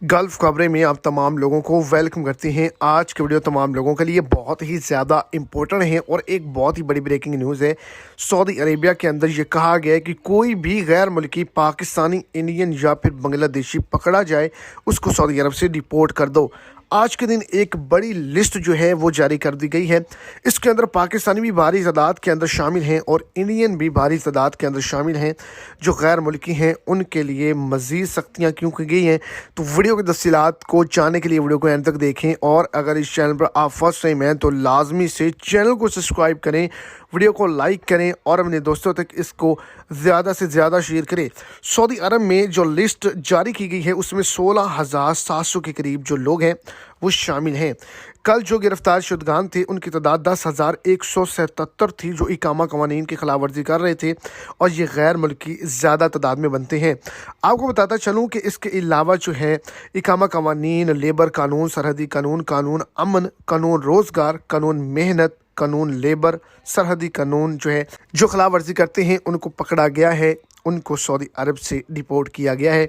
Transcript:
Gulf खबरें में आप तमाम लोगों को वेलकम करते हैं। आज की वीडियो तमाम लोगों के लिए बहुत ही ज़्यादा इम्पोर्टेंट है और एक बहुत ही बड़ी ब्रेकिंग न्यूज़ है। सऊदी अरेबिया के अंदर ये कहा गया है कि कोई भी गैर मुल्की पाकिस्तानी, इंडियन या फिर बांग्लादेशी पकड़ा जाए उसको सऊदी अरब से डिपोर्ट कर दो। आज के दिन एक बड़ी लिस्ट जो है वो जारी कर दी गई है। इसके अंदर पाकिस्तानी भी भारी तादाद के अंदर शामिल हैं और इंडियन भी भारी तादाद के अंदर शामिल हैं। जो गैर मुल्की हैं उनके लिए मज़ीद सख्तियाँ क्यों की गई हैं, तो वीडियो की तफसीलात को जानने के लिए वीडियो को एंड तक देखें। और अगर इस चैनल पर आप फर्स्ट टाइम हैं तो लाजमी से चैनल को सब्सक्राइब करें, वीडियो को लाइक करें और अपने दोस्तों तक इसको ज़्यादा से ज़्यादा शेयर करें। सऊदी अरब में जो लिस्ट जारी की गई है उसमें 16,700 के करीब जो लोग हैं वो शामिल हैं। कल जो गिरफ्तार शुदगान थे उनकी तादाद 10,177 थी, जो इकामा कवानीन की खिलाफ वर्जी कर रहे थे और ये गैर मुल्की ज़्यादा तादाद में बनते हैं। आपको बताता चलूँ कि इसके अलावा जो है इकामा कवानीन, लेबर कानून, सरहदी कानून, कानून अमन, कानून रोज़गार, कानून मेहनत, कानून लेबर, सरहदी कानून जो है जो खिलाफ वर्जी करते हैं उनको पकड़ा गया है, उनको सऊदी अरब से डिपोर्ट किया गया है।